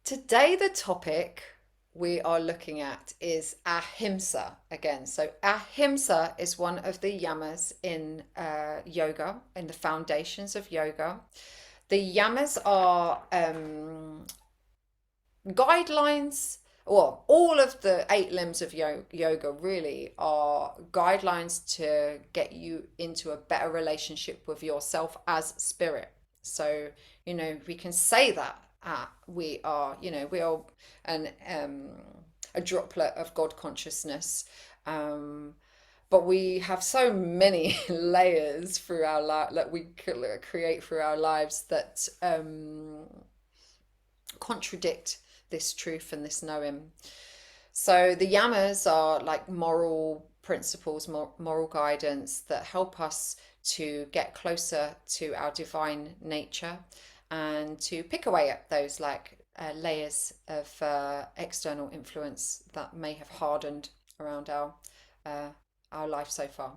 Today, the topic we are looking at is Ahimsa again. So, Ahimsa is one of the yamas in yoga, in the foundations of yoga. The yamas are guidelines. Well, all of the eight limbs of yoga really are guidelines to get you into a better relationship with yourself as spirit. So, we can say that we are an a droplet of God consciousness. Um, but we have so many layers through our life that we create through our lives that contradict this truth and this knowing. So the yamas are like moral principles, moral guidance that help us to get closer to our divine nature and to pick away at those layers of external influence that may have hardened around uh, our life so far.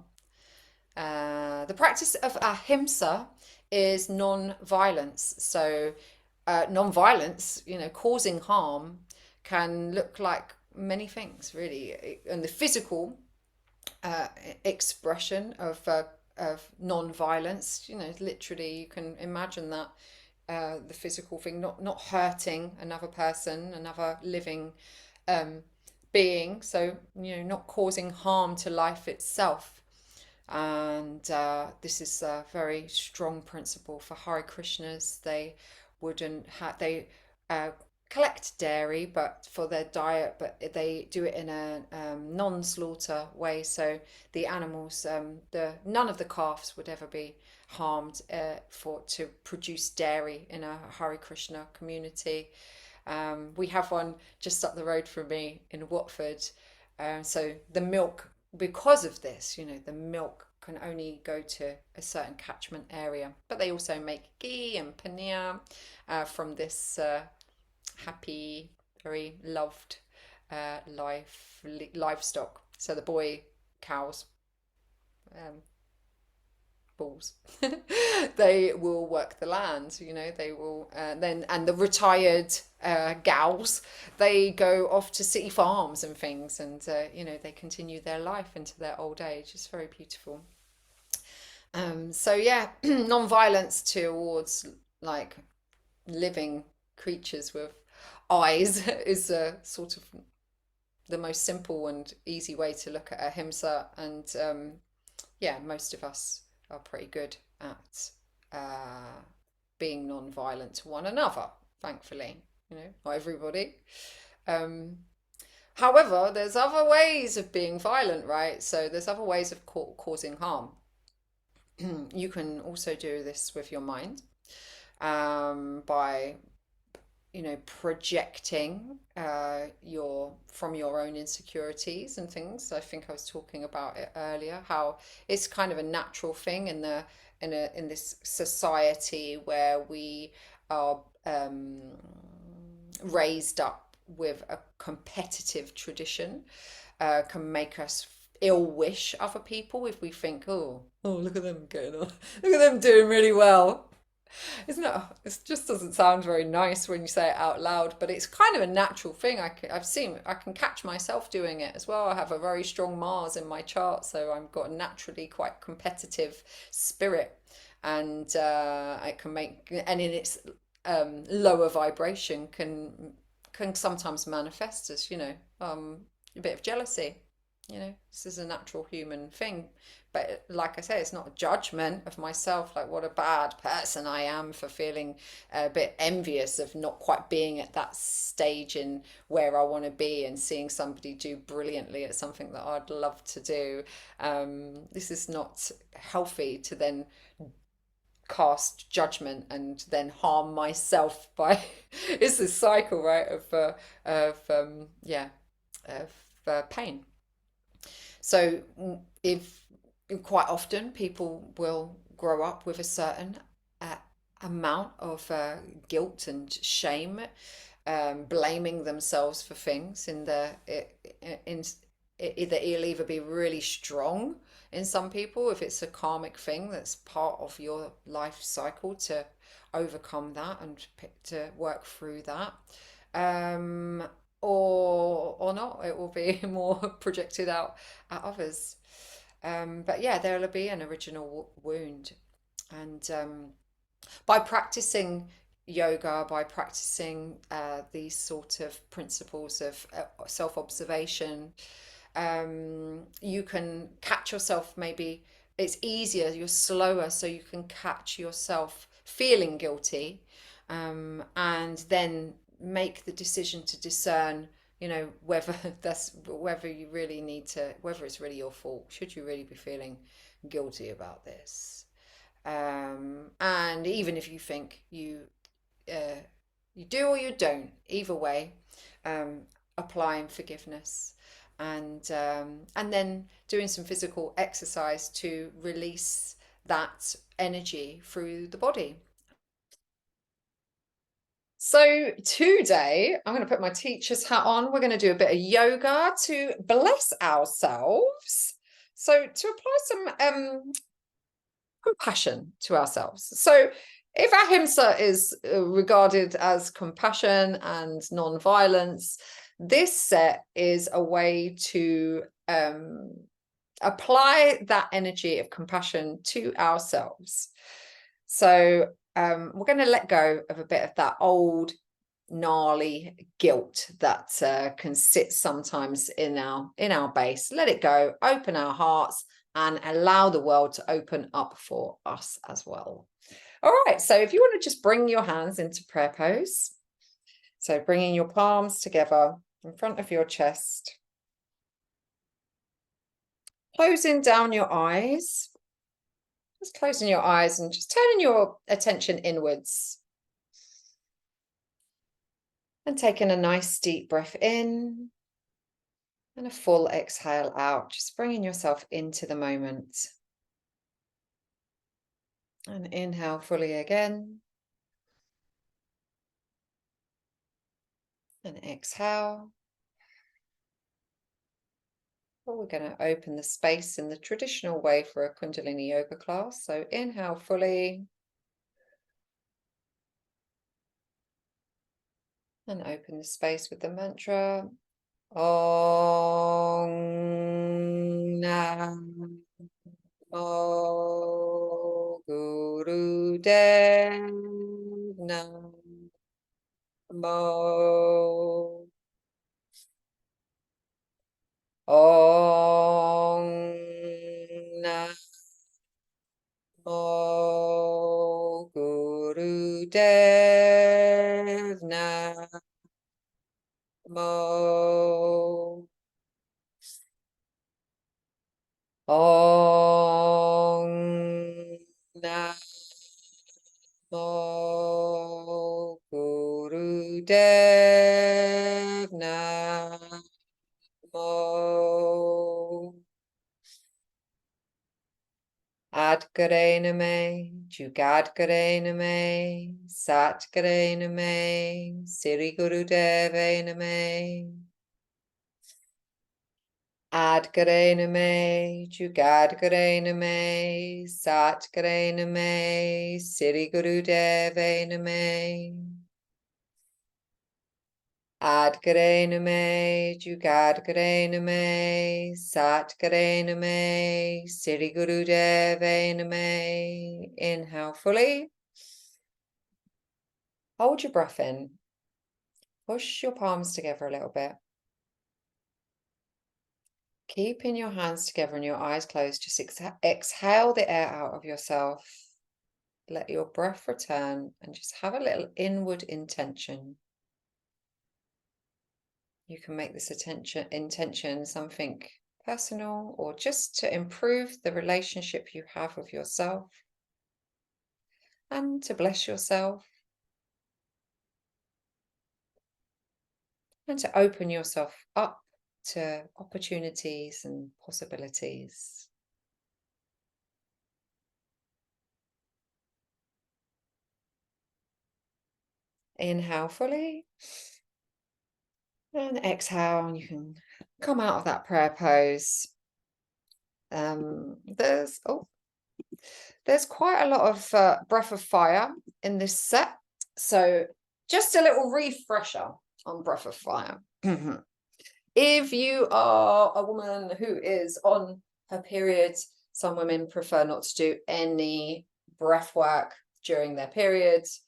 The practice of ahimsa is non-violence. So, non-violence, causing harm can look like many things, really. And the physical uh, expression of non-violence, literally, you can imagine that the physical thing, not hurting another person, another living um, being. So, not causing harm to life itself. And this is a very strong principle for Hare Krishnas. They wouldn't have they uh, collect dairy, but for their diet, but they do it in a non-slaughter way. So the animals, the none of the calves would ever be harmed for to produce dairy in a Hare Krishna community. We have one just up the road from me in Watford. So the milk, because of this, the milk can only go to a certain catchment area. But they also make ghee and paneer from this happy, very loved livestock. So the boy cows, um, balls. They will work the land, they will then, and the retired gals, they go off to city farms and things, and they continue their life into their old age. It's very beautiful. So yeah, non-violence towards like living creatures with eyes is a sort of the most simple and easy way to look at ahimsa. And yeah, most of us are pretty good at uh, being non-violent to one another, thankfully. Not everybody. Um, However, there's other ways of being violent, right? So there's other ways of causing harm. You can also do this with your mind by projecting your from your own insecurities and things. I think I was talking about it earlier, how it's kind of a natural thing in this society where we are raised up with a competitive tradition, can make us ill wish other people if we think, oh, look at them getting on, look at them doing really well. Isn't it? It just doesn't sound very nice when you say it out loud, but it's kind of a natural thing. I can catch myself doing it as well. I have a very strong Mars in my chart, so I've got a naturally quite competitive spirit, and it can make, and in its lower vibration can sometimes manifest as a bit of jealousy. This is a natural human thing. But like I say, it's not a judgment of myself, like what a bad person I am for feeling a bit envious of not quite being at that stage in where I want to be and seeing somebody do brilliantly at something that I'd love to do. This is not healthy to then cast judgment and then harm myself by it's this cycle, right, of pain. So if quite often people will grow up with a certain uh, amount of guilt and shame, blaming themselves for things in it'll either be really strong in some people if it's a karmic thing that's part of your life cycle to overcome that and to work through that. or not. It will be more projected out at others. But yeah, there will be an original wound. And by practicing yoga, by practicing these sort of principles of self-observation, you can catch yourself. Maybe it's easier, you're slower, so you can catch yourself feeling guilty, and then make the decision to discern, whether whether you really need to, whether it's really your fault. Should you really be feeling guilty about this? And even if you think uh, you do or you don't, either way, um, applying forgiveness, and then doing some physical exercise to release that energy through the body. So today I'm going to put my teacher's hat on. We're going to do a bit of yoga to bless ourselves. So to apply some compassion to ourselves. So if Ahimsa is regarded as compassion and non-violence, this set is a way to apply that energy of compassion to ourselves. So we're going to let go of a bit of that old gnarly guilt that can sit sometimes in our base. Let it go, open our hearts, and allow the world to open up for us as well. All right, so if you want to just bring your hands into prayer pose, so bringing your palms together in front of your chest, closing down your eyes, just closing your eyes and just turning your attention inwards, and taking a nice deep breath in and a full exhale out, just bringing yourself into the moment. And inhale fully again. And exhale. Well, we're going to open the space in the traditional way for a Kundalini yoga class. So inhale fully. And open the space with the mantra. Om Namo Guru Dev Namo Om Namo Guru Dev Namo Om Namo Guru Dev Namo Adkare Name, Jugadkare Name, Satkare Name, Siri Guru Deve Name. Adkare Name, Jugadkare Name, Satkare Name, Siri Guru Deve Name. Adkare Name, Jugadkare Name, Satkare Name, Siri Guru Deve Name. Inhale fully. Hold your breath in. Push your palms together a little bit. Keeping your hands together and your eyes closed, just exhale the air out of yourself. Let your breath return and just have a little inward intention. You can make this intention something personal, or just to improve the relationship you have with yourself and to bless yourself and to open yourself up to opportunities and possibilities. Inhale fully. And exhale, and you can come out of that prayer pose. There's quite a lot of breath of fire in this set. So just a little refresher. on breath of fire. If you are a woman who is on her period, some women prefer not to do any breath work during their periods,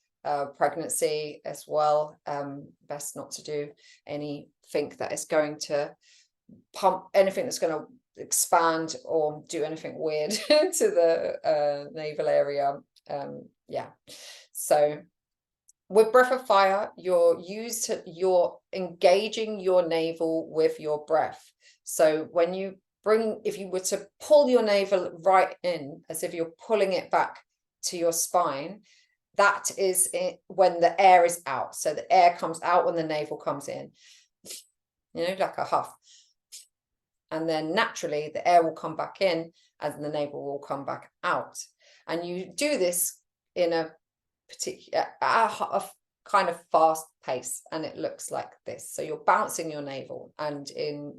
pregnancy as well. Best not to do anything that is going to pump, anything that's going to expand or do anything weird to the navel area. Yeah. So with breath of fire, you're engaging your navel with your breath. So when you if you were to pull your navel right in, as if you're pulling it back to your spine, that is it when the air is out. So the air comes out when the navel comes in, like a huff. And then naturally the air will come back in and the navel will come back out. And you do this in a particular a kind of fast pace, and it looks like this. So you're bouncing your navel, and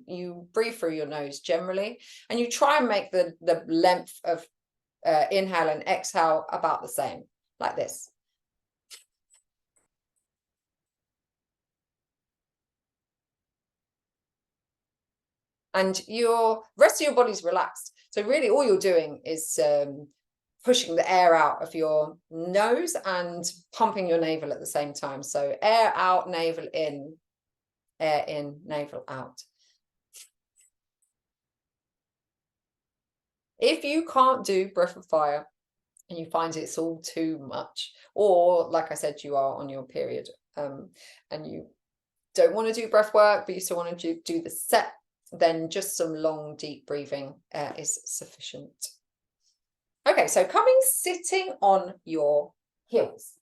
you breathe through your nose generally, and you try and make the length of inhale and exhale about the same, like this. And your rest of your body's relaxed. So really all you're doing is pushing the air out of your nose and pumping your navel at the same time. So air out, navel in, air in, navel out. If you can't do breath of fire and you find it's all too much, or like I said, you are on your period and you don't want to do breath work, but you still want to do the set, then just some long, deep breathing is sufficient. Okay, so sitting on your heels.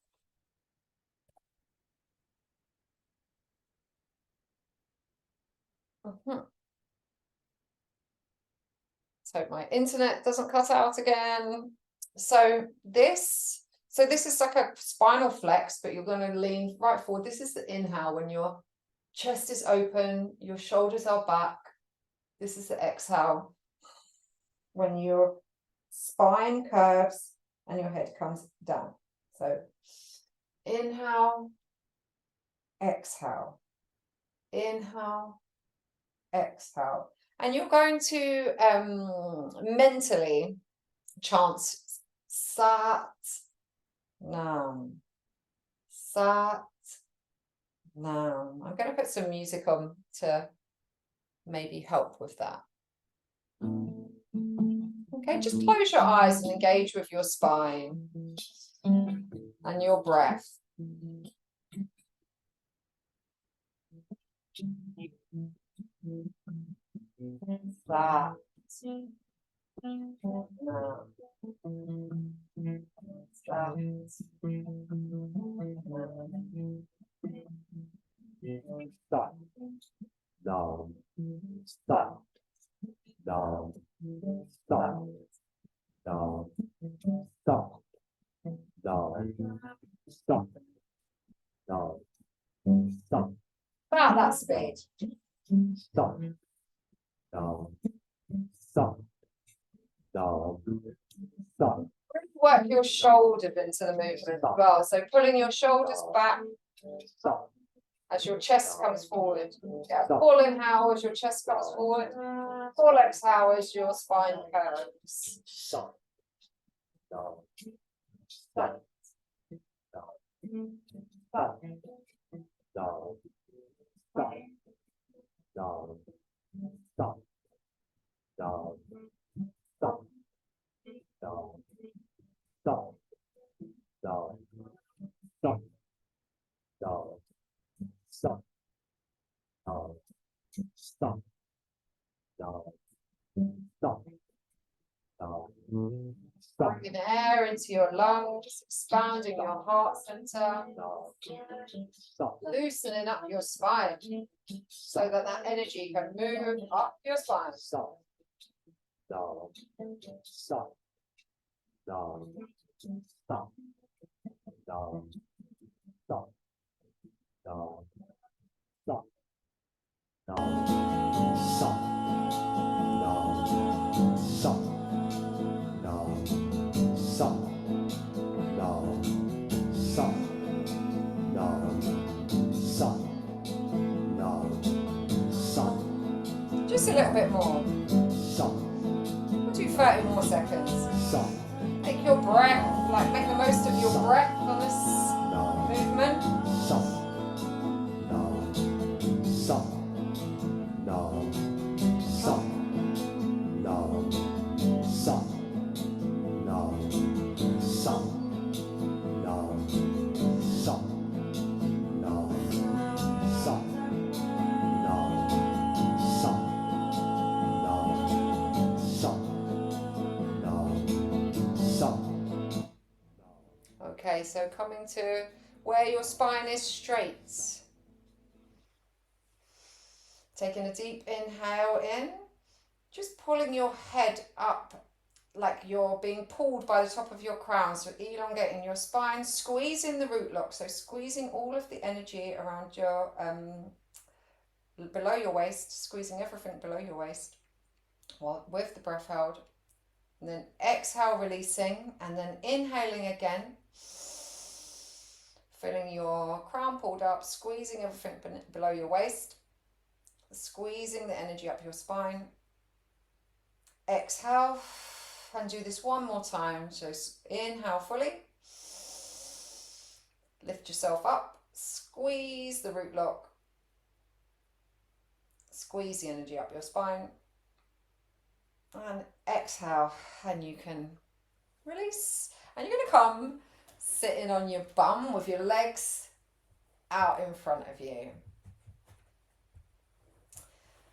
So my internet doesn't cut out again. So this is like a spinal flex, but you're going to lean right forward. This is the inhale when your chest is open, your shoulders are back. This is the exhale when your spine curves and your head comes down. So inhale, exhale, inhale, exhale. And you're going to mentally chant Sat Nam, Sat Nam. I'm going to put some music on to maybe help with that. Okay, just close your eyes and engage with your spine and your breath. Sat Down, stop, down, stop, down, stop, down, stop, down, stop. About that speed. Stop, down, stop, down, stop. Work your shoulders into the movement as well. So pulling your shoulders back. Stop. As your chest comes forward. Yeah, full inhale as your chest comes forward. Full exhale as your spine curves. Stop. Down. Stop. Down. Stop. Down. Stop. Down. Stop. Down. Stop. Down. Stop. Down. Stop. Down. Stop. Down. Stop. Down. Stop. Down. Stop. Breathing air into your lungs, expanding your heart center. Stop. Loosening up your spine so that energy can move up your spine. Stop. Down. Stop. Down. Stop. Down. Stop. Down. Stop. Down. Stop. Down. Stop. Down. Stop. Down. Stop. Down. Stop. Just a little bit more. We'll do 30 more seconds. Take your breath, like make the most of your breath on this movement. Okay, so coming to where your spine is straight. Taking a deep inhale in, just pulling your head up like you're being pulled by the top of your crown, so elongating your spine, squeezing the root lock, so squeezing all of the energy around your, below your waist, squeezing everything below your waist, with the breath held. And then exhale, releasing, and then inhaling again, feeling your crown pulled up, squeezing everything below your waist, squeezing the energy up your spine. Exhale, and do this one more time. So inhale fully, lift yourself up, squeeze the root lock, squeeze the energy up your spine, and exhale, and you can release. And you're going to come sitting on your bum with your legs out in front of you.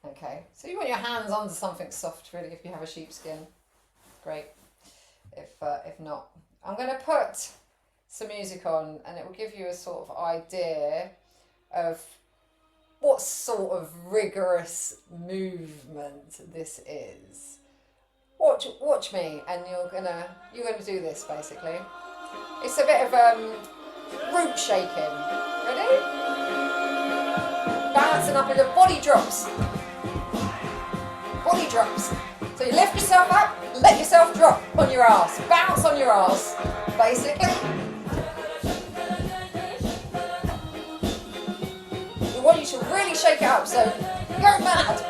Okay, so you want your hands onto something soft, really, if you have a sheepskin. Great. If not, I'm going to put some music on, and it will give you a sort of idea of what sort of rigorous movement this is. Watch me, and you're gonna do this basically. It's a bit of root shaking. Ready? Balancing up, and the body drops. Body drops. So you lift yourself up, let yourself drop on your ass. Bounce on your ass, basically. We want you to really shake it up, so go mad.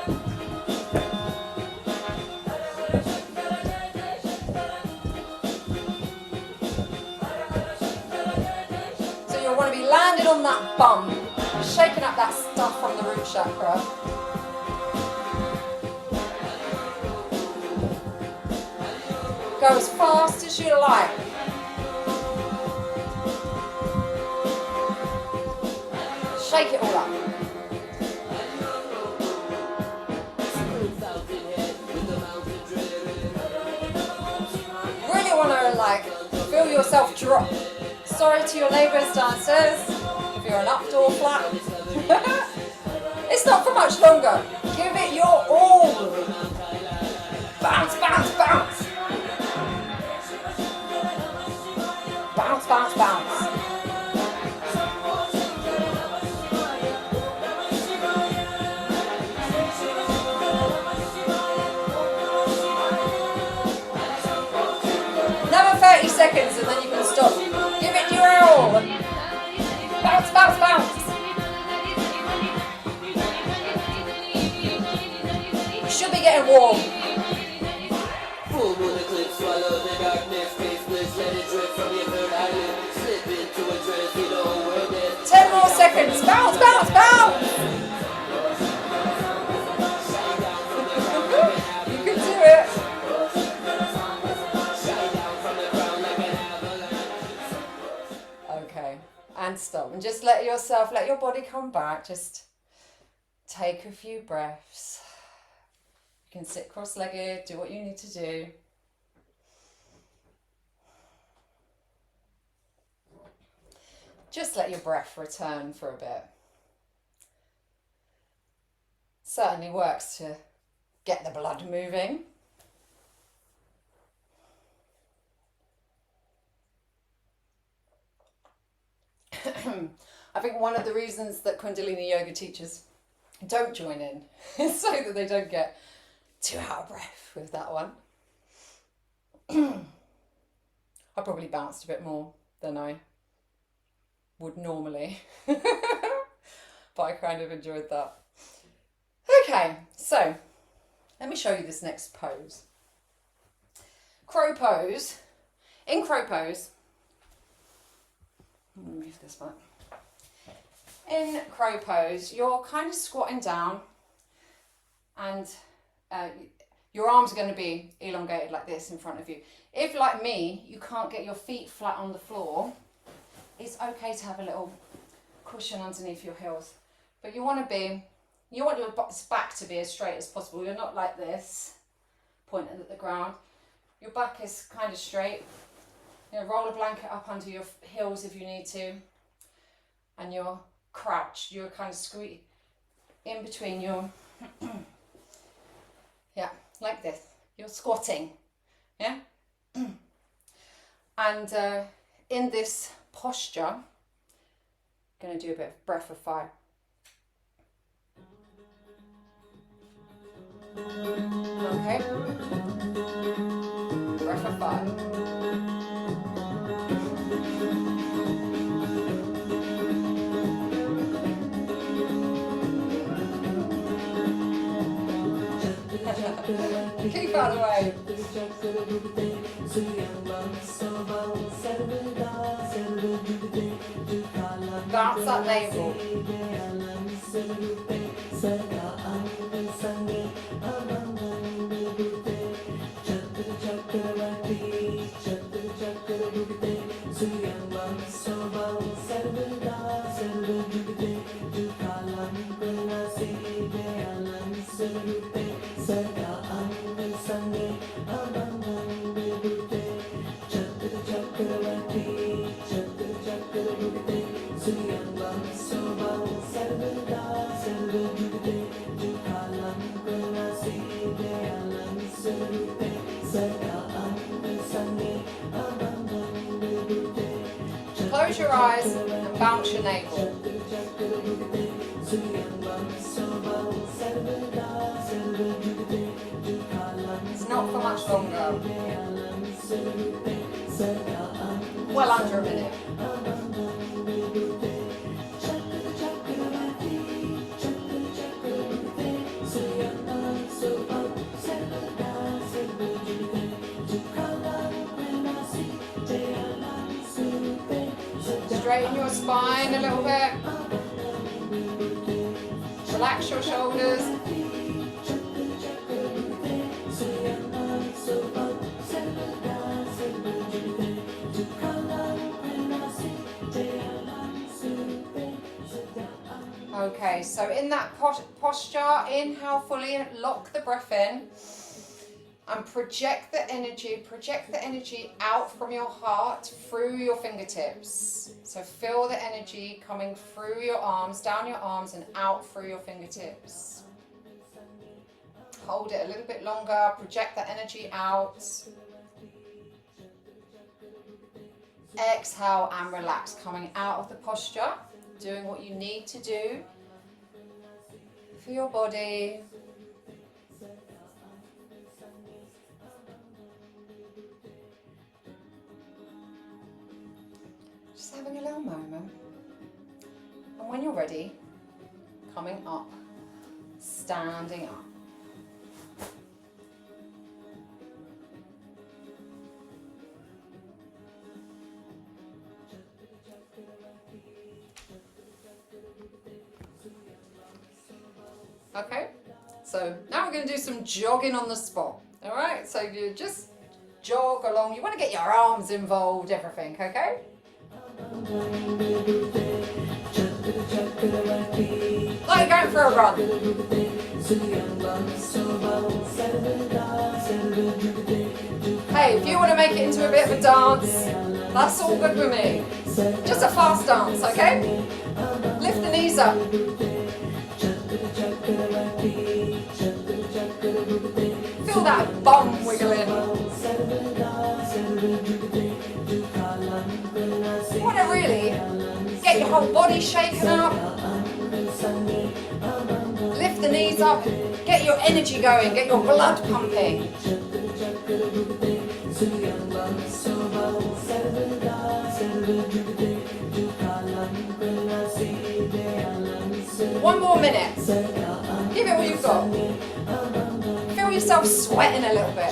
So you'll want to be landing on that bum, shaking up that stuff from the root chakra. Go as fast as you like. Shake it all up. Really want to feel yourself drop. Sorry to your neighbours downstairs if you're an updoor flat. It's not for much longer. Give it your all. Bounce, bounce, bounce. Bounce, bounce, bounce. Another 30 seconds and then you can stop. Give it your all. Bounce, bounce, bounce. You should be getting warm. 10 more seconds. Bounce, bounce, bounce. You can do it. Okay, and stop. And just let your body come back. Just take a few breaths. You can sit cross-legged, do what you need to do. Just let your breath return for a bit. Certainly works to get the blood moving. I think one of the reasons that Kundalini yoga teachers don't join in is so that they don't get too out of breath with that one. I probably bounced a bit more than I would normally, but I kind of enjoyed that. Okay, so Let me show you this next pose. Crow pose. In crow pose, let me move this back. In crow pose, you're kind of squatting down and your arms are going to be elongated like this in front of you. If, like me, you can't get your feet flat on the floor, it's okay to have a little cushion underneath your heels. But you want your back to be as straight as possible. You're not like this, pointing at the ground. Your back is kind of straight. You know, roll a blanket up under your heels if you need to. And you're crouched. You're kind of squeezed in between your... yeah, like this. You're squatting. Yeah? And in this posture, I'm going to do a bit of breath of fire. Okay? Breath of fire. Keep out of the way. Bounce that navel. Close your eyes and bounce your navel. It's not for much longer. Well under a minute. Straighten your spine a little bit. Relax your shoulders. Okay, so in that posture, inhale fully, lock the breath in. And project the energy out from your heart through your fingertips. So feel the energy coming through your arms, down your arms and out through your fingertips. Hold it a little bit longer, project the energy out. Exhale and relax, coming out of the posture, doing what you need to do for your body. Just having a little moment. And when you're ready, coming up, standing up. Okay, so now we're going to do some jogging on the spot. All right, so you just jog along. You want to get your arms involved, everything, okay? Like you're going for a run. Hey, if you want to make it into a bit of a dance, that's all good with me. Just a fast dance, okay? Lift the knees up. Feel that bum wiggling. You want to really get your whole body shaken up. Lift the knees up. Get your energy going. Get your blood pumping. One more minute. Give it all you've got. Feel yourself sweating a little bit.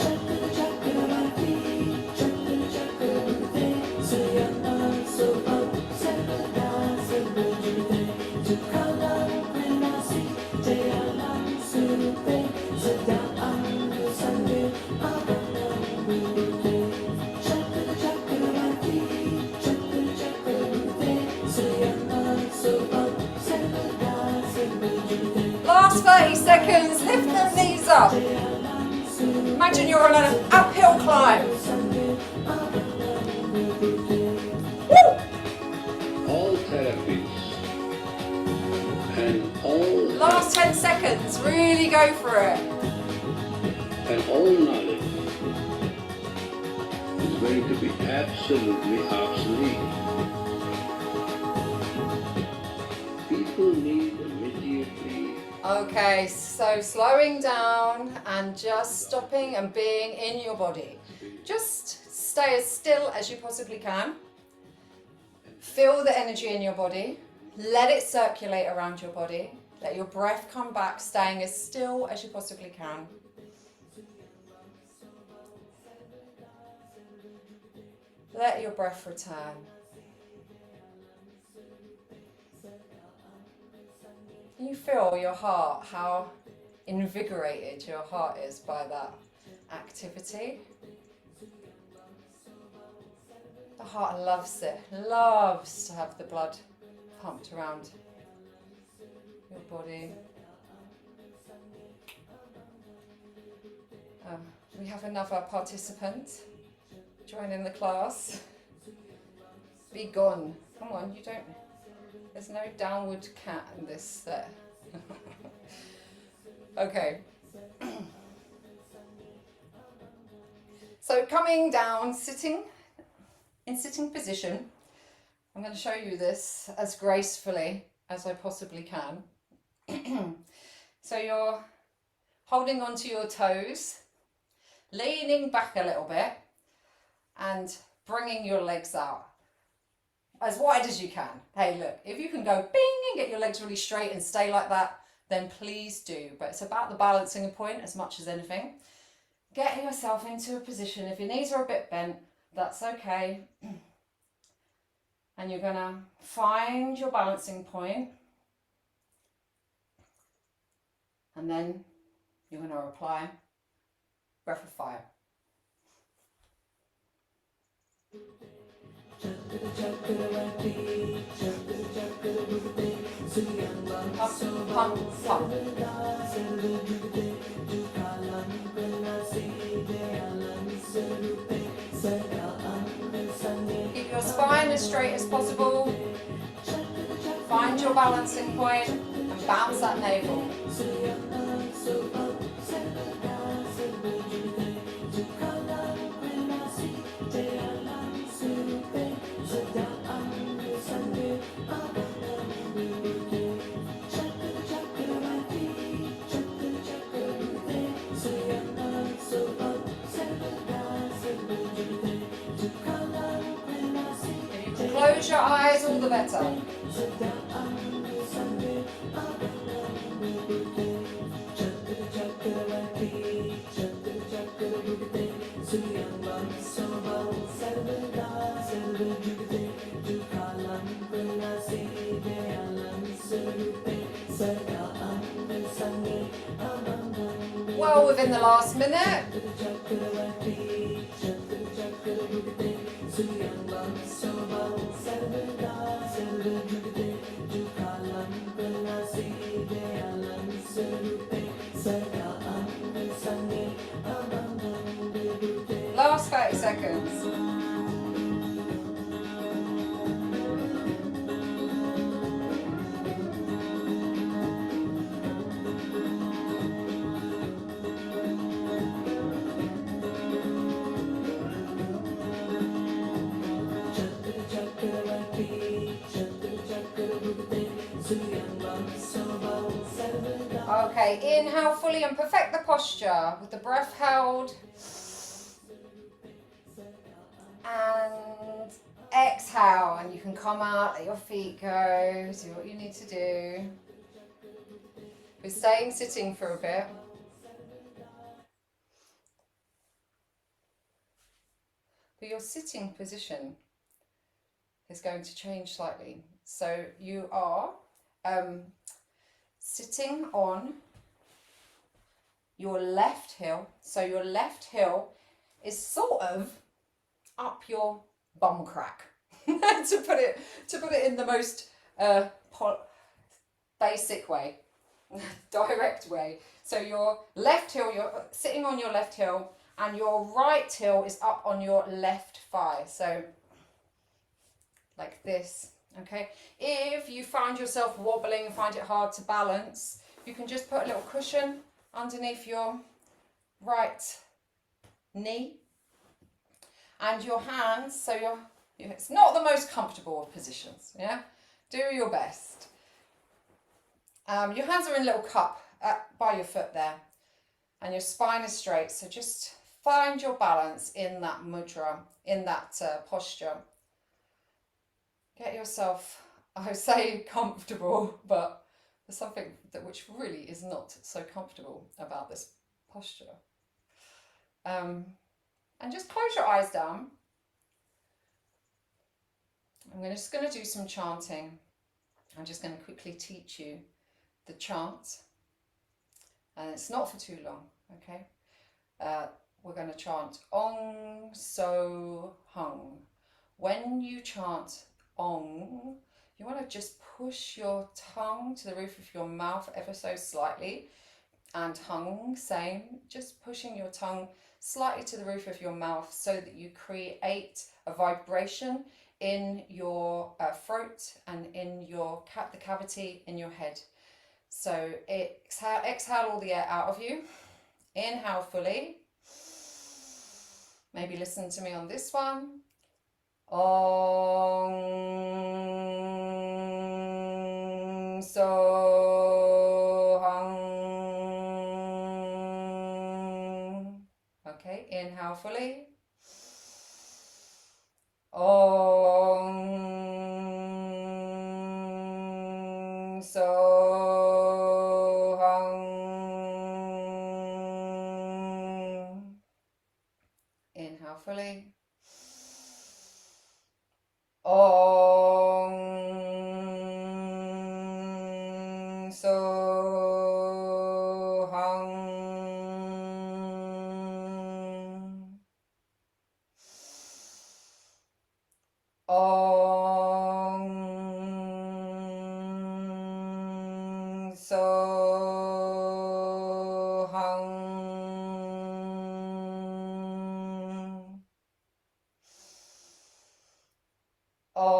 Last 30 seconds, lift them knees up. Imagine you're on an uphill climb. Woo! All therapies and all Last 10 seconds, really go for it. and all knowledge is going to be absolutely obsolete. People need immediately. Okay, so slowing down and just stopping and being in your body. Just stay as still as you possibly can. Feel the energy in your body. Let it circulate around your body. Let your breath come back, staying as still as you possibly can. Let your breath return. Can you feel your heart, how invigorated your heart is by that activity? The heart loves it, loves to have the blood pumped around your body. We have another participant joining the class. Be gone. Come on, you don't. There's no downward cat in this set. Okay. So coming down, sitting in sitting position. I'm going to show you this as gracefully as I possibly can. So you're holding onto your toes, leaning back a little bit, and bringing your legs out as wide as you can. Hey, look, if you can go bing and get your legs really straight and stay like that, then please do. But it's about the balancing point as much as anything. Get yourself into a position. If your knees are a bit bent, that's okay. And you're going to find your balancing point. And then you're going to apply breath of fire. Pump, pump, pump. Keep your spine as straight as possible. Find your balancing point and bounce that navel. Close your eyes, all the better. Well within the last minute. Last 30 seconds. Okay, inhale fully and perfect the posture with the breath held. And exhale, and you can come out, let your feet go, do what you need to do. We're staying sitting for a bit. but your sitting position is going to change slightly. So you are sitting on your left heel. So your left heel is sort of up your bum crack, to put it in the most basic way, direct way. So your left heel, you're sitting on your left heel, and your right heel is up on your left thigh. So like this, okay? If you find yourself wobbling, find it hard to balance, you can just put a little cushion underneath your right knee and your hands, so it's not the most comfortable of positions, yeah? Do your best. Your hands are in a little cup by your foot there, and your spine is straight, so just find your balance in that mudra, in that posture. Get yourself, I would say, comfortable, but there's something which really is not so comfortable about this posture. And just close your eyes down. I'm just going to do some chanting. I'm just going to quickly teach you the chant, and it's not for too long, okay? We're going to chant Ong So Hung. When you chant Ong, you want to just push your tongue to the roof of your mouth ever so slightly, and Hung, same, just pushing your tongue slightly to the roof of your mouth so that you create a vibration in your throat and in your the cavity in your head. So exhale all the air out of you. Inhale fully. Maybe listen to me on this one. Om So Hung. Okay, inhale fully. Om So Hung. Inhale fully. Om So Hung. Om So Hung. Om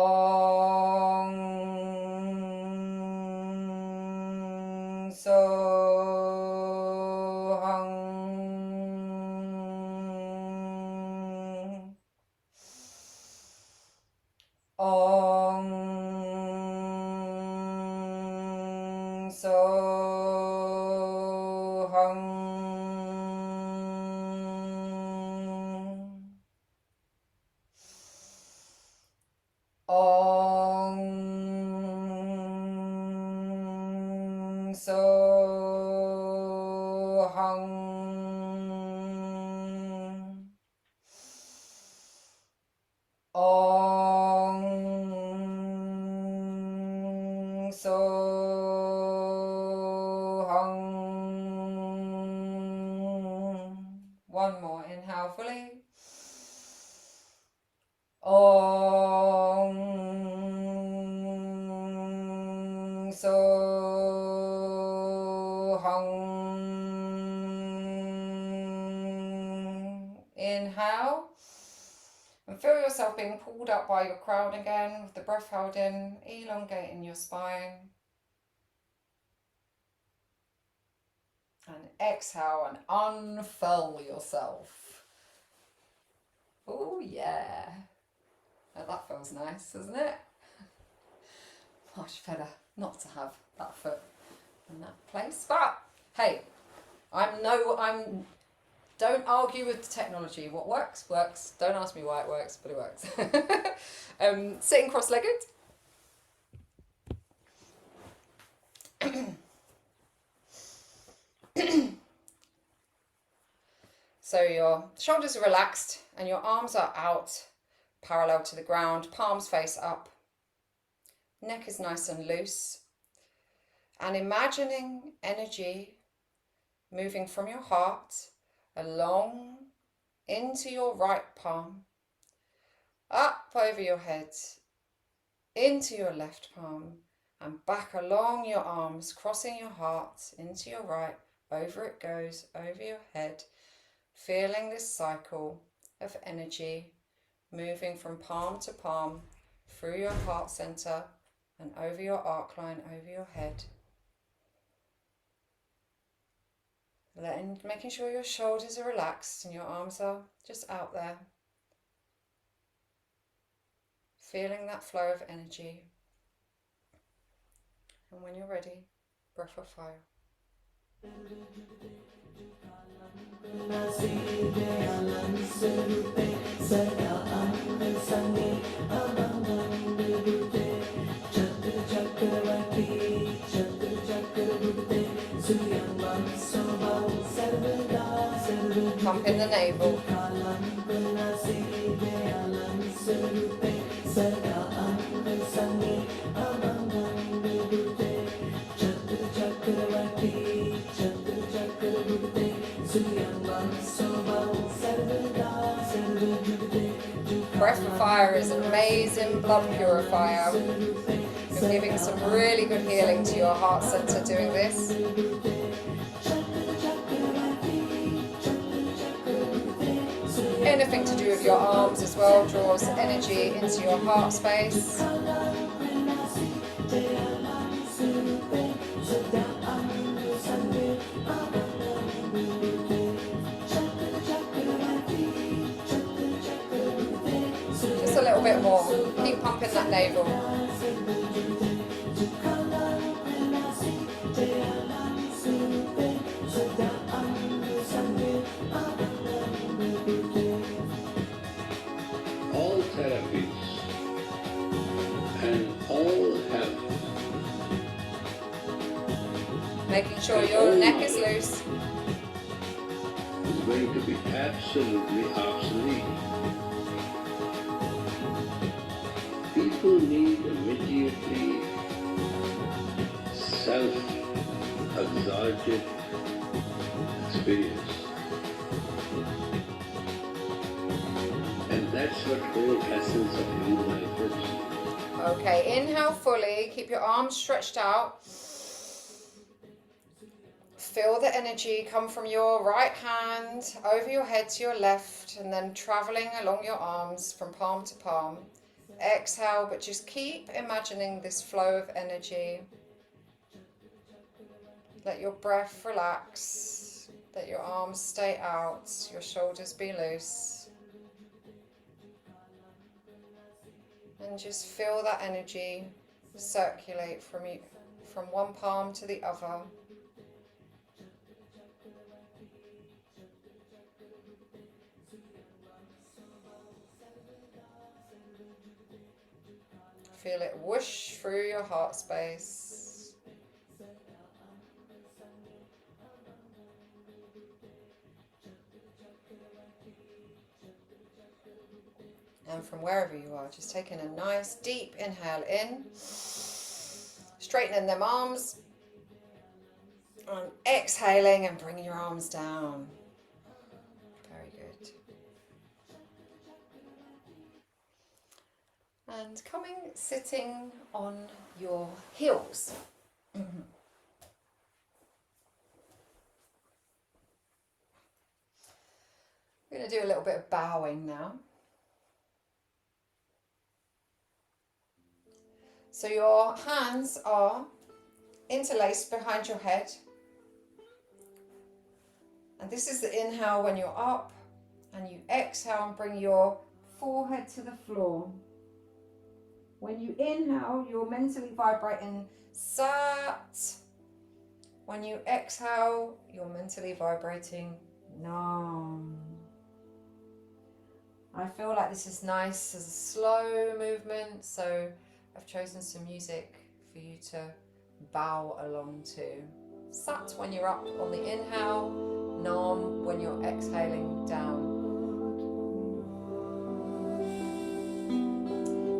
So Hung. Om So Hung. Om So Hung. Om So Hung. One more, inhale fully. Om So Hung. Inhale. And feel yourself being pulled up by your crown again with the breath held in, elongating your spine. And exhale and unfurl yourself. Oh yeah. Oh, that feels nice, doesn't it? Much better not to have that foot in that place. But hey, don't argue with the technology. What works, works. Don't ask me why it works, but it works. Sitting cross-legged. So your shoulders are relaxed and your arms are out, parallel to the ground, palms face up. Neck is nice and loose. And imagining energy moving from your heart along into your right palm, up over your head, into your left palm, and back along your arms, crossing your heart into your right. Over it goes, over your head, feeling this cycle of energy moving from palm to palm, through your heart center and over your arc line, over your head. Making sure your shoulders are relaxed and your arms are just out there. Feeling that flow of energy. And when you're ready, breath of fire. Pump in the navel. Breath of fire is an amazing blood purifier. You're giving some really good healing to your heart center doing this. Anything to do with your arms as well draws energy into your heart space. Just a little bit more. Keep pumping that navel. All therapies and all health, Making sure your neck is loose. is going to be absolutely obsolete. People need immediately self-absorbed experience. And that's what whole essence of human life is. Okay, inhale fully. Keep your arms stretched out. Feel the energy come from your right hand over your head to your left and then traveling along your arms from palm to palm. Exhale, but just keep imagining this flow of energy. Let your breath relax. Let your arms stay out, your shoulders be loose. And just feel that energy circulate from one palm to the other. Feel it whoosh through your heart space. And from wherever you are, just taking a nice deep inhale in, straightening them arms, and exhaling and bringing your arms down. Very good. And sitting on your heels. We're going to do a little bit of bowing now. So your hands are interlaced behind your head. And this is the inhale when you're up, and you exhale and bring your forehead to the floor. When you inhale, you're mentally vibrating Sat. When you exhale, you're mentally vibrating Nam. I feel like this is nice as a slow movement, so I've chosen some music for you to bow along to. Sat when you're up on the inhale, Nam when you're exhaling down.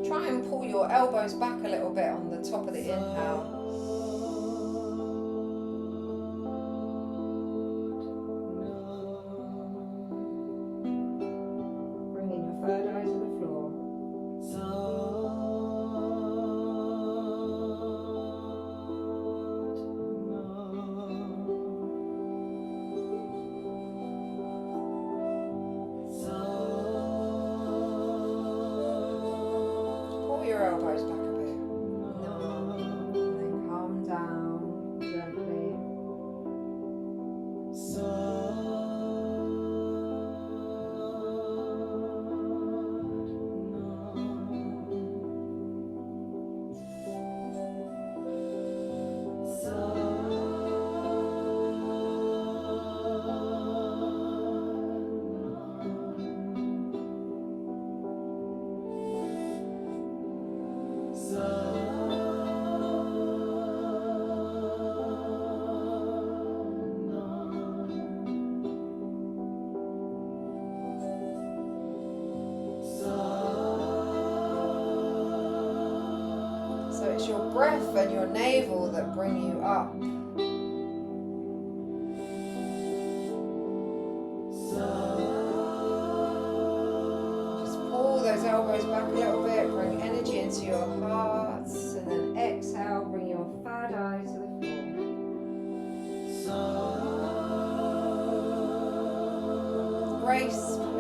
Try and pull your elbows back a little bit on the top of the inhale. Bringing your third eye to the floor. Pull your elbows back a bit. And then calm down gently. So it's your breath and your navel that bring you up. Just pull those elbows back a little bit, bring energy into your heart, and then exhale, bring your third eye to the floor. Gracefully.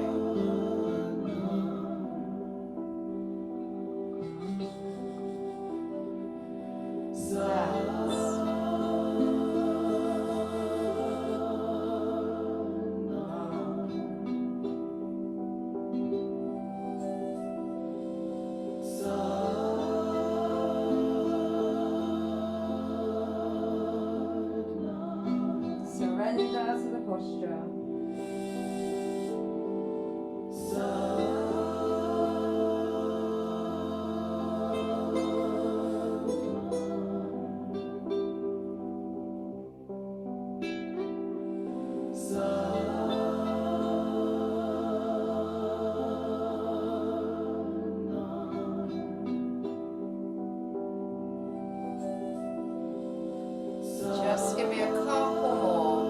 Surrender to the posture. Just give me a couple more.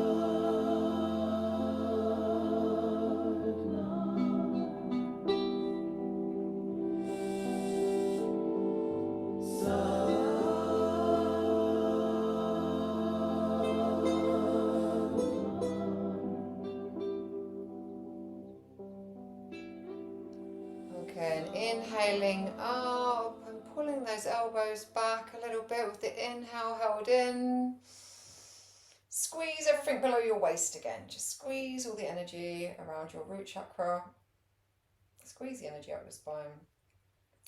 Okay, and inhaling up and pulling those elbows back a little bit with the inhale held in. Squeeze everything below your waist again. Just squeeze all the energy around your root chakra. Squeeze the energy out of your spine.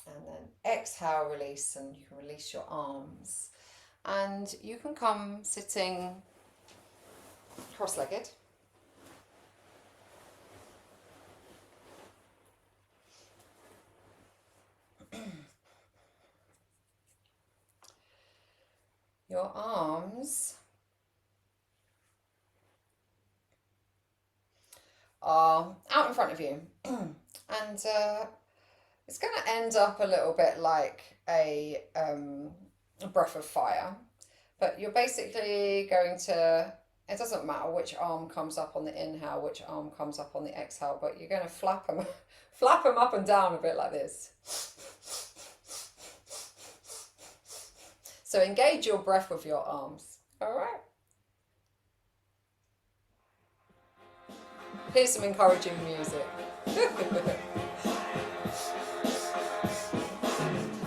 And then exhale, release, and you can release your arms. And you can come sitting cross-legged. Your arms are out in front of you, and it's going to end up a little bit like a breath of fire, but you're basically going to, it doesn't matter which arm comes up on the inhale, which arm comes up on the exhale, but you're going to flap them up and down a bit like this. So engage your breath with your arms, all right? Here's some encouraging music.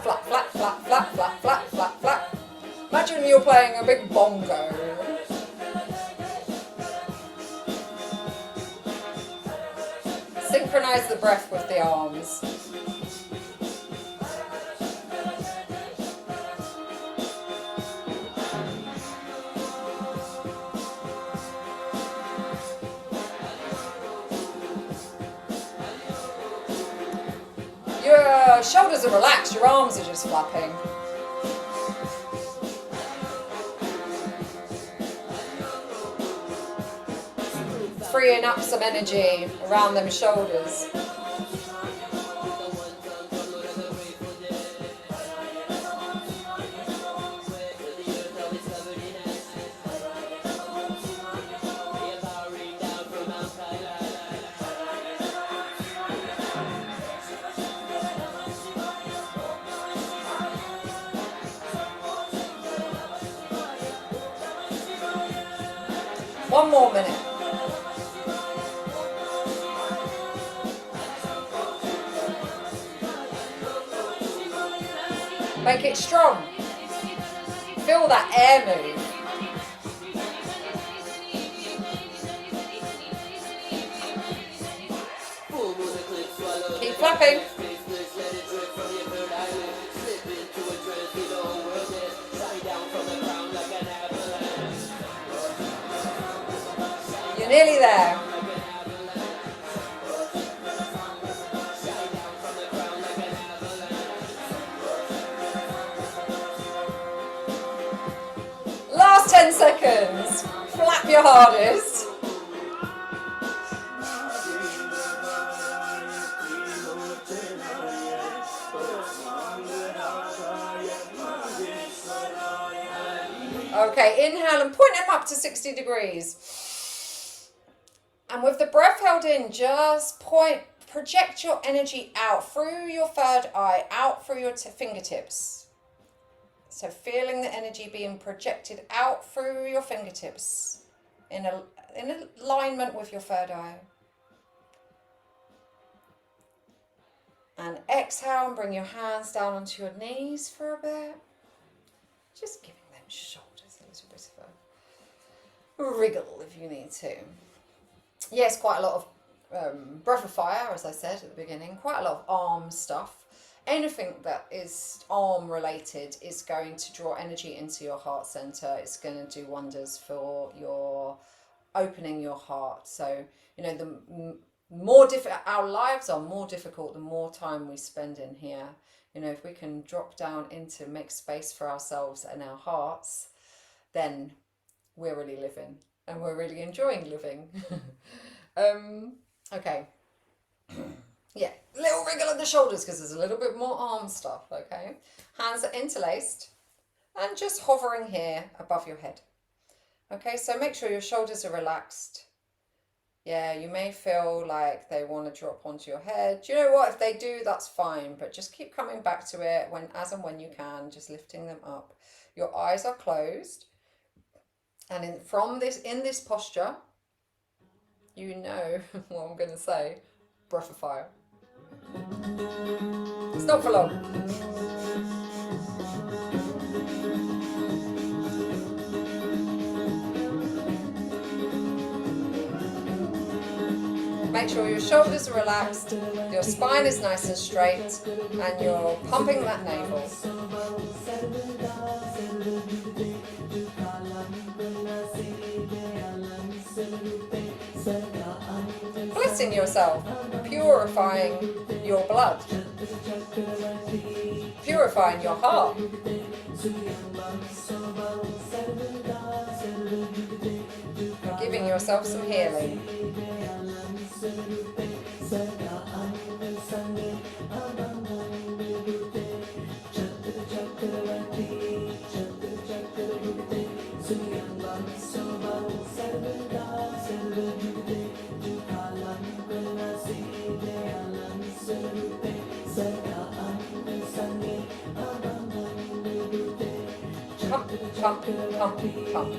Flap, flap, flap, flap, flap, flap, flap, flap. Imagine you're playing a big bongo. Synchronize the breath with the arms. Your shoulders are relaxed, your arms are just flapping. freeing up some energy around them shoulders. One more minute. Make it strong. Feel that air move. Keep clapping. You're nearly there. Last 10 seconds. Flap your hardest. Okay, inhale and point them up to 60 degrees. And with the breath held in, just project your energy out through your third eye, out through your fingertips. So feeling the energy being projected out through your fingertips in alignment with your third eye. And exhale and bring your hands down onto your knees for a bit. Just giving them shoulders a little bit of a wriggle if you need to. Yes, quite a lot of breath of fire, as I said at the beginning, quite a lot of arm stuff. Anything that is arm related is going to draw energy into your heart center. It's going to do wonders for your opening your heart. So, you know, the more our lives are more difficult the more time we spend in here. You know, if we can drop down into make space for ourselves and our hearts, then we're really living and we're really enjoying living. Okay. Yeah, little wriggle of the shoulders because there's a little bit more arm stuff, okay? Hands are interlaced and just hovering here above your head. Okay, so make sure your shoulders are relaxed. Yeah, you may feel like they want to drop onto your head. Do you know what? If they do, that's fine, but just keep coming back to it as and when you can, just lifting them up. Your eyes are closed. And in this posture, you know what I'm going to say, breath of fire. It's not for long. Make sure your shoulders are relaxed, your spine is nice and straight, and you're pumping that navel. Blessing yourself, purifying your blood, purifying your heart. Giving yourself some healing. Pump, pump, pump, pump.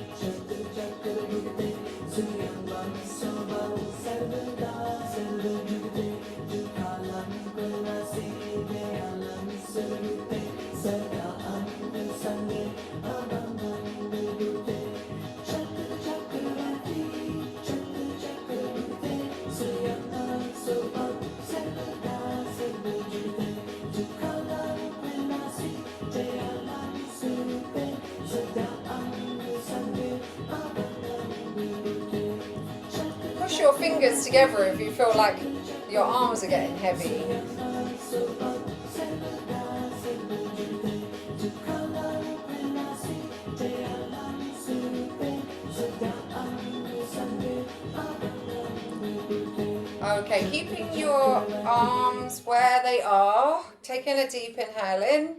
Push your fingers together if you feel like your arms are getting heavy. Okay, keeping your arms where they are, taking a deep inhale in,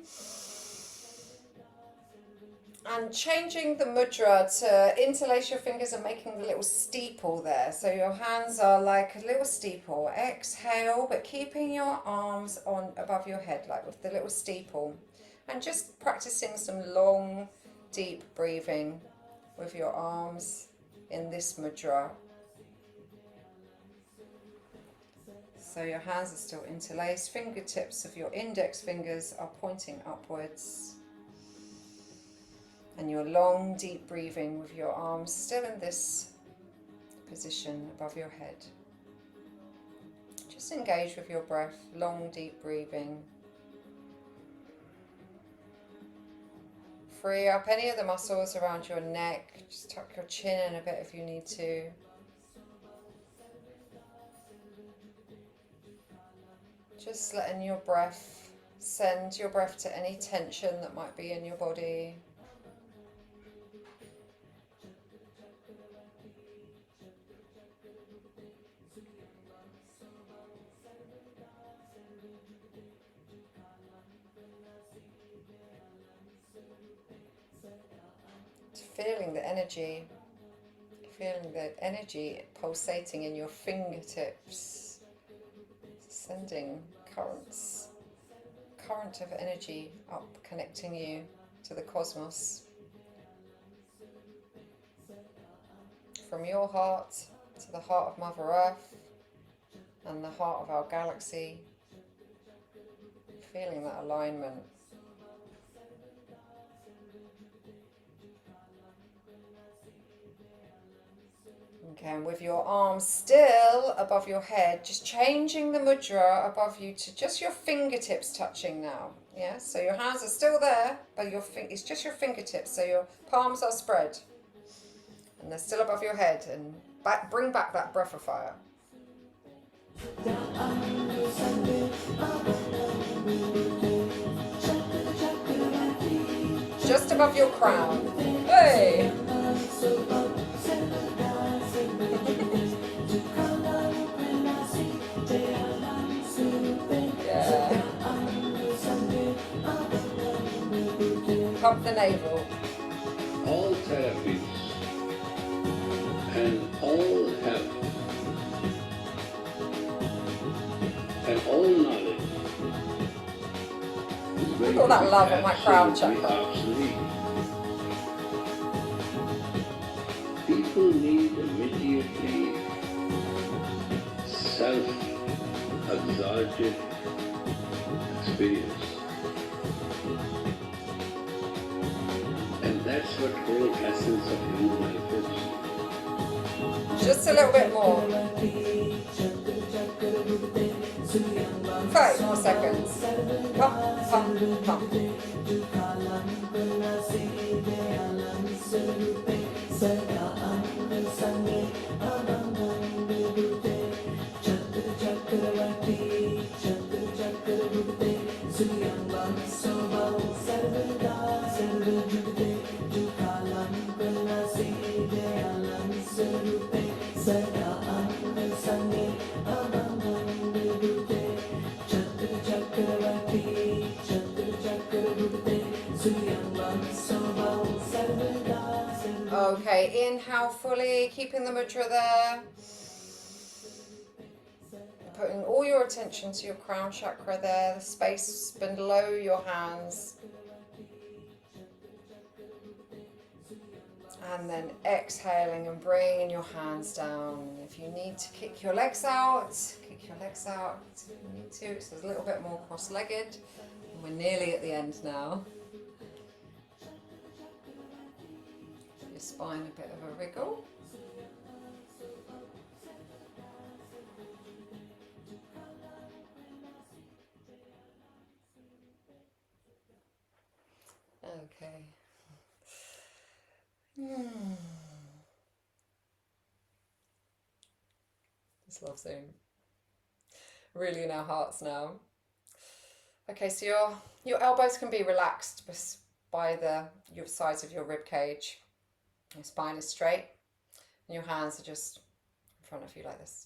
and changing the mudra to interlace your fingers and making the little steeple there. So your hands are like a little steeple. Exhale, but keeping your arms on above your head, like with the little steeple. And just practicing some long, deep breathing with your arms in this mudra. So your hands are still interlaced. Fingertips of your index fingers are pointing upwards. And your long, deep breathing with your arms still in this position above your head. Just engage with your breath, long, deep breathing. Free up any of the muscles around your neck. Just tuck your chin in a bit if you need to. Just letting your breath, send your breath to any tension that might be in your body. Feeling the energy pulsating in your fingertips, sending current of energy up, connecting you to the cosmos. From your heart to the heart of Mother Earth and the heart of our galaxy, feeling that alignment. Okay, and with your arms still above your head, just changing the mudra above you to just your fingertips touching now. Yeah, so your hands are still there, but it's just your fingertips, so your palms are spread. And they're still above your head, and bring back that breath of fire. Just above your crown. Hey! Yeah. Pump the navel. All therapies and all health and all knowledge is Look going at all that to be love at my crown absolutely chakra. obsolete. People need immediately self-absorptive experience. And that's what whole essence of human life is. Just a little bit more. 5 more seconds. Pump, pump, pump. Okay, inhale fully, keeping the mudra there. Putting all your attention to your crown chakra there, the space below your hands. And then exhaling and bringing your hands down. If you need to kick your legs out, kick your legs out if you need to. So it's a little bit more cross-legged. And we're nearly at the end now. Give your spine a bit of a wriggle. Okay. This love zone. Really in our hearts now. Okay, so your elbows can be relaxed by your sides of your rib cage. Your spine is straight, and your hands are just in front of you like this.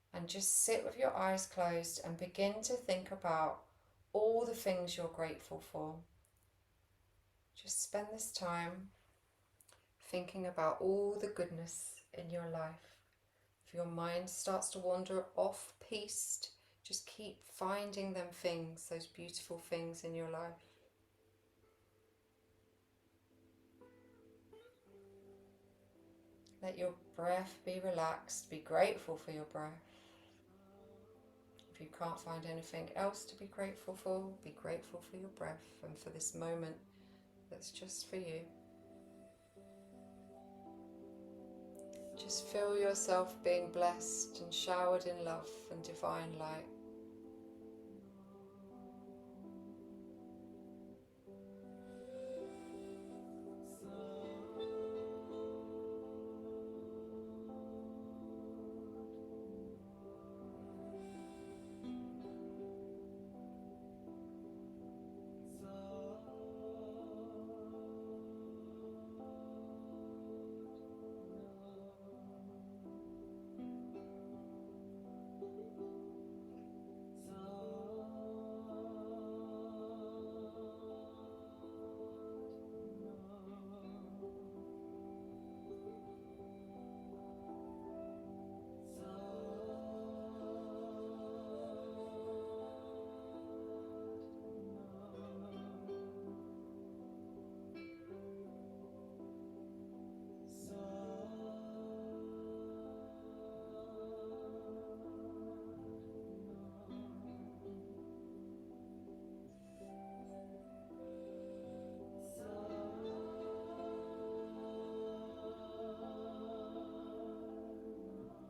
And just sit with your eyes closed and begin to think about all the things you're grateful for. Just spend this time thinking about all the goodness in your life. If your mind starts to wander off piste, just keep finding them things, those beautiful things in your life. Let your breath be relaxed, be grateful for your breath. If you can't find anything else to be grateful for, be grateful for your breath and for this moment that's just for you. Just feel yourself being blessed and showered in love and divine light.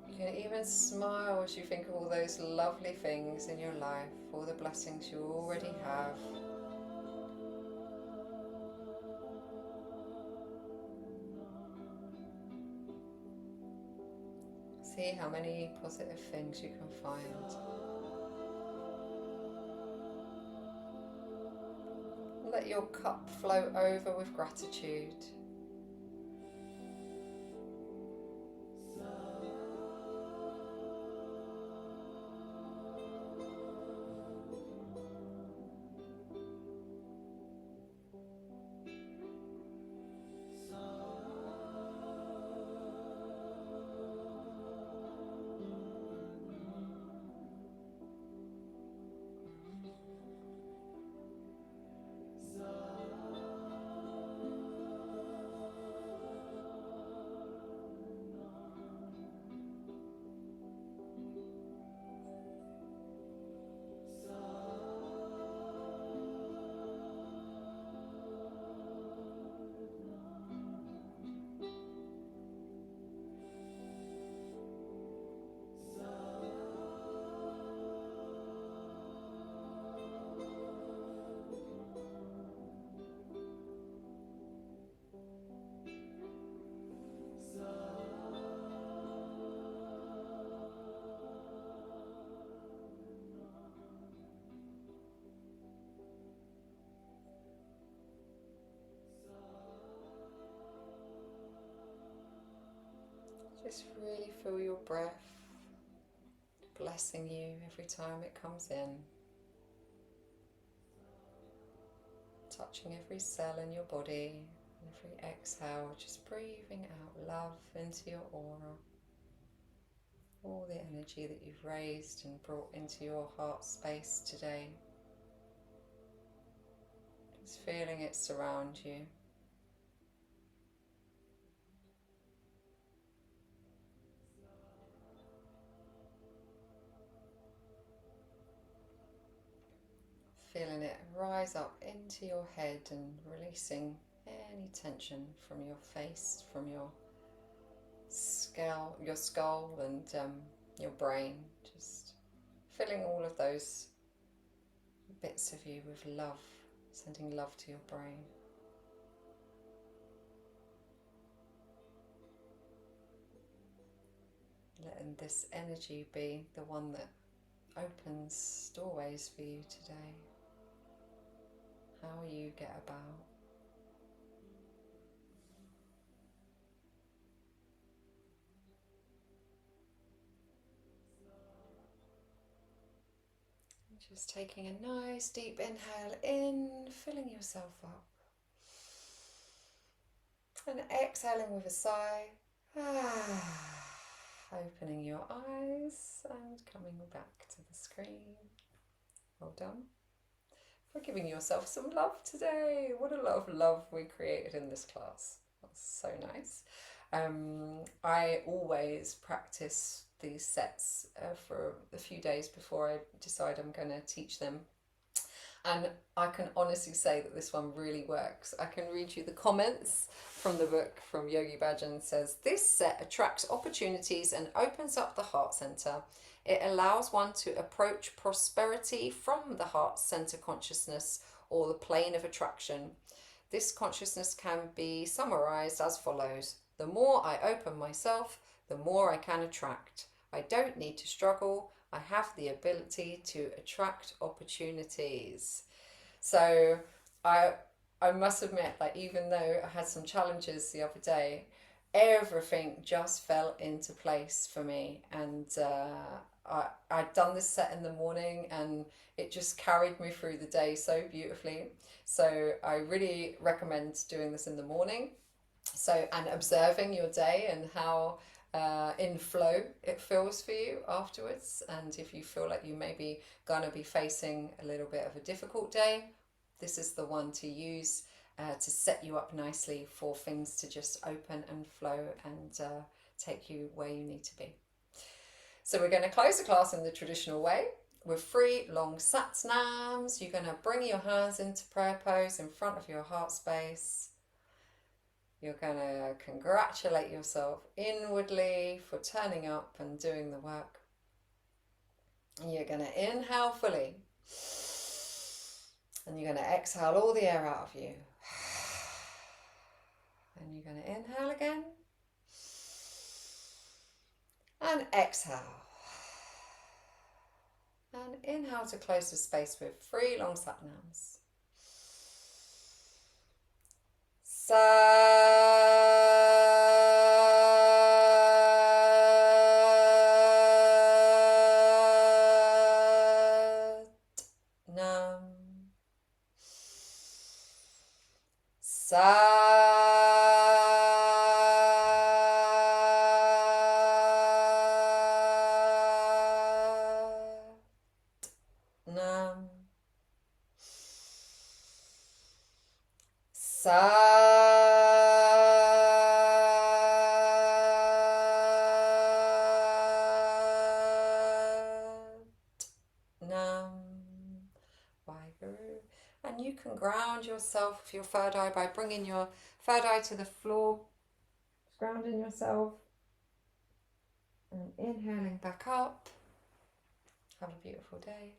You can even smile as you think of all those lovely things in your life, all the blessings you already have. See how many positive things you can find. Let your cup flow over with gratitude. Just really feel your breath blessing you every time it comes in, touching every cell in your body, and every exhale, just breathing out love into your aura, all the energy that you've raised and brought into your heart space today. Just feeling it surround you. Feeling it rise up into your head and releasing any tension from your face, from your skull and your brain. Just filling all of those bits of you with love, sending love to your brain. Letting this energy be the one that opens doorways for you today. How you get about. Just taking a nice deep inhale in, filling yourself up. And exhaling with a sigh. Opening your eyes and coming back to the screen. Well done. For giving yourself some love today. What a lot of love we created in this class. That's so nice. I always practice these sets for a few days before I decide I'm going to teach them. And I can honestly say that this one really works. I can read you the comments from the book from Yogi Bhajan. Says, this set attracts opportunities and opens up the heart center. It allows one to approach prosperity from the heart center consciousness or the plane of attraction. This consciousness can be summarized as follows. The more I open myself, the more I can attract. I don't need to struggle. I have the ability to attract opportunities. So I must admit, like, even though I had some challenges the other day, everything just fell into place for me. And I'd done this set in the morning and it just carried me through the day so beautifully. So I really recommend doing this in the morning. So, and observing your day and how in flow it feels for you afterwards. And if you feel like you may be going to be facing a little bit of a difficult day, this is the one to use to set you up nicely for things to just open and flow and take you where you need to be. So we're going to close the class in the traditional way with 3 long Satnams. You're going to bring your hands into prayer pose in front of your heart space. You're going to congratulate yourself inwardly for turning up and doing the work. And you're going to inhale fully. And you're going to exhale all the air out of you. And you're going to inhale again. And exhale. And inhale to close the space with 3 long Satnams. Nam. Nam. Nam. Waheguru. And you can ground yourself with your third eye by bringing your third eye to the floor, grounding yourself, and inhaling back up. Have a beautiful day.